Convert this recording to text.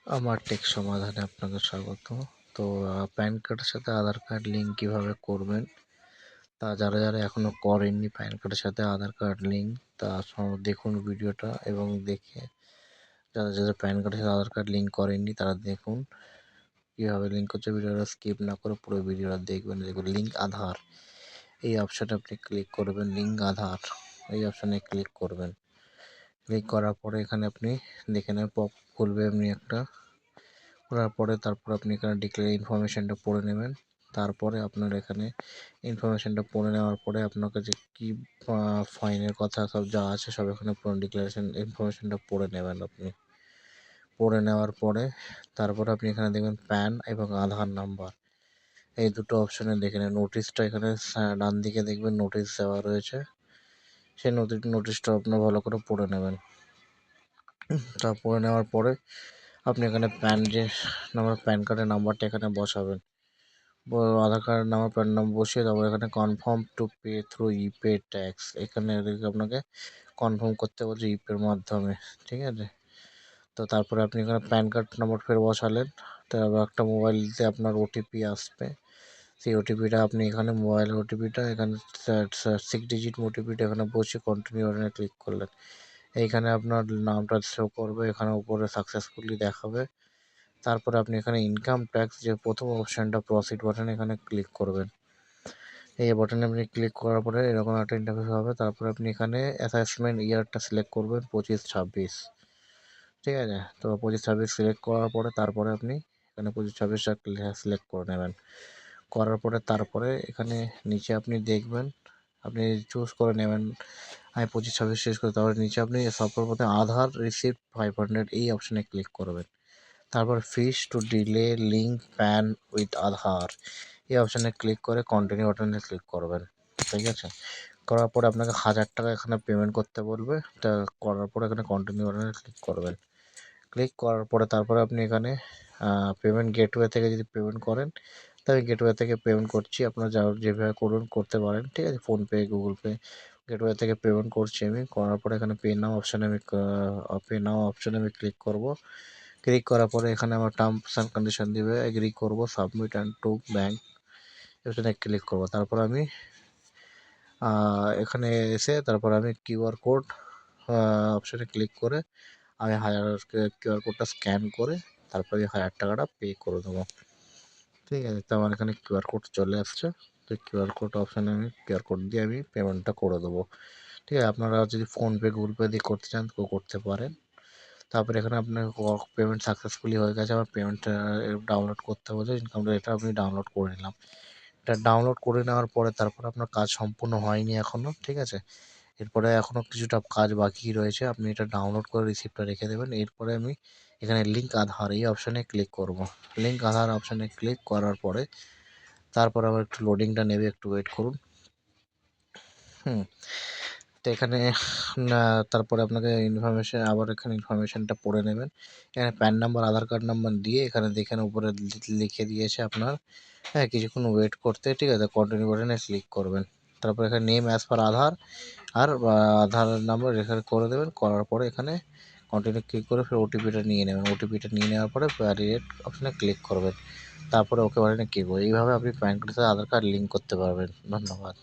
আমার টেক সমাধানে আপনাকে স্বাগত। তো প্যান কার্ডের সাথে আধার কার্ড লিঙ্ক কীভাবে করবেন, তা যারা এখনও করেননি প্যান কার্ডের সাথে আধার কার্ড লিঙ্ক, তা দেখুন ভিডিওটা এবং দেখে যারা প্যান কার্ডের সাথে আধার কার্ড লিঙ্ক করেননি তারা দেখুন কীভাবে লিঙ্ক করছে। ভিডিওটা স্কিপ না করে পুরো ভিডিওটা দেখবেন। দেখুন লিঙ্ক আধার, এই অপশানে আপনি ক্লিক করবেন। লিঙ্ক আধার এই অপশানে ক্লিক করবেন। ক্লিক করার পরে এখানে আপনি দেখে নেবেন পপ খুলবে এমনি একটা। করার পরে তারপর আপনি এখানে ডিক্লেয়ার ইনফরমেশানটা পড়ে নেবেন। তারপরে আপনার এখানে ইনফরমেশানটা পড়ে নেওয়ার পরে আপনার কাছে কী ফাইনের কথা সব যা আছে সব এখানে পুরো ডিক্লারেশন ইনফরমেশানটা পড়ে নেবেন আপনি। পড়ে নেওয়ার পরে তারপর আপনি এখানে দেখবেন প্যান এবং আধার নাম্বার, এই দুটো অপশানে দেখে নেন। নোটিশটা এখানে ডান দিকে দেখবেন নোটিশ দেওয়া রয়েছে, সেই নোটিশটা আপনার ভালো করে পড়ে নেবেন। তা পড়ে নেওয়ার পরে আপনি এখানে প্যান কার্ডের নাম্বারটা এখানে বসাবেন। আধার কার্ডের নাম্বার প্যান নাম্বার বসিয়ে তারপর এখানে confirm to pay through ইপে tax, এখানে আপনাকে কনফার্ম করতে বলছে ইপের মাধ্যমে, ঠিক আছে। তো তারপরে আপনি এখানে প্যান কার্ড নাম্বার ফের বসালেন, তারপর একটা মোবাইলতে আপনার ওটিপি আসবে। সেই ওটিপিটা আপনি এখানে মোবাইলের ওটিপিটা এখানে 6 ডিজিট ওটিপিটা এখানে বসে কন্টিনিউ বাটনে ক্লিক করলেন। এইখানে আপনার নামটা শো করবে, এখানে উপরে সাকসেসফুলি দেখাবে। তারপরে আপনি এখানে ইনকাম ট্যাক্স যে প্রথম অপশানটা প্রসিড বাটনে এখানে ক্লিক করবেন। এই বাটনে আপনি ক্লিক করার পরে এরকম একটা ইন্টারফেস হবে। তারপরে আপনি এখানে অ্যাসেসমেন্ট ইয়ারটা সিলেক্ট করবেন 25-26, ঠিক আছে। তো 25-26 সিলেক্ট করার পরে তারপরে আপনি এখানে 25-26টা সিলেক্ট করে নেবেন। করার পরে তারপরে এখানে নিচে আপনি দেখবেন, আপনি চুজ করে নেবেন আমি 25-26 শেষ করে তারপরে নিচে আপনি সর্বপ্রথমে আধার রিসিপ্ট 500 এই অপশানে ক্লিক করবেন। তারপর fees to delay link PAN with Aadhaar এই অপশানে ক্লিক করে কন্টিনিউ বাটনে ক্লিক করবেন, ঠিক আছে। করার পরে আপনাকে 1000 টাকা এখানে পেমেন্ট করতে বলবে। তা করার পরে এখানে কন্টিনিউ বাটনে ক্লিক করবেন। ক্লিক করার পরে তারপরে আপনি এখানে পেমেন্ট গেটওয়ে থেকে যদি পেমেন্ট করেন তো আমি গেটওয়ে থেকে পেমেন্ট করছি, আপনারা যেভাবে করতে পারেন, ঠিক আছে। ফোনপে, গুগল পে, গেটওয়ে থেকে পেমেন্ট করছি আমি। করার পরে এখানে পে নাও অপশানে আমি ক্লিক করব। ক্লিক করার পরে এখানে আমার টার্মস অ্যান্ড কন্ডিশন দিবে, এগ্রি করব, সাবমিট অ্যান্ড টু ব্যাঙ্ক এখানে ক্লিক করব। তারপর আমি এখানে এসে তারপর আমি কিউআর কোড অপশানে ক্লিক করে আমি কিউআর কোডটা স্ক্যান করে তারপরে 1000 টাকাটা পে করে দেবো, ঠিক আছে। তো আমার এখানে কিউআর কোড চলে আসছে। তো কিউআর কোড অপশানে আমি কিউআর কোড দিয়ে আমি পেমেন্টটা করে দেবো, ঠিক আছে। আপনারা যদি ফোনপে, গুগল পে দিয়ে করতে চান তো করতে পারেন। তারপরে এখানে আপনার পেমেন্ট সাকসেসফুলি হয়ে গেছে। আমার পেমেন্টটা ডাউনলোড করতে বলছে ইনকামটা, এটা আমি ডাউনলোড করে নিলাম। এটা ডাউনলোড করে নেওয়ার পরে তারপর আপনার কাজ সম্পূর্ণ হয়নি এখনও, ঠিক আছে। এরপরে এখনও কিছুটা কাজ বাকি রয়েছে, আপনি এটা ডাউনলোড করে রিসিপ্টটা রেখে দেবেন। এরপরে আমি এখানে লিঙ্ক আধার এই অপশানে ক্লিক করব। লিঙ্ক আধার অপশানে ক্লিক করার পরে তারপর আবার একটু লোডিংটা নেবে, একটু ওয়েট করুন। তো এখানে তারপরে আপনাকে আবার এখানে ইনফরমেশানটা পড়ে নেবেন। এখানে প্যান নাম্বার, আধার কার্ড নাম্বার দিয়ে এখানে দেখেন উপরে লিখে দিয়েছে আপনার, হ্যাঁ, কিছুক্ষণ ওয়েট করতে, ঠিক আছে। কন্টিনিউ বাটনে ক্লিক করবেন। তারপর এখানে নেম অ্যাজ পার আধার আর আধার নাম্বার এখানে করে দেবেন। করার পরে এখানে কন্টিনিউ ক্লিক করে ফের ওটিপিটা নিয়ে নেবেন। ওটিপিটা নিয়ে নেওয়ার পরে ভ্যালিডেট অপশানে ক্লিক করবেন। তারপরে ওকে বাটনে ক্লিক করবেন। এইভাবে আপনি প্যান কার্ডের সাথে আধার কার্ড লিঙ্ক করতে পারবেন। ধন্যবাদ।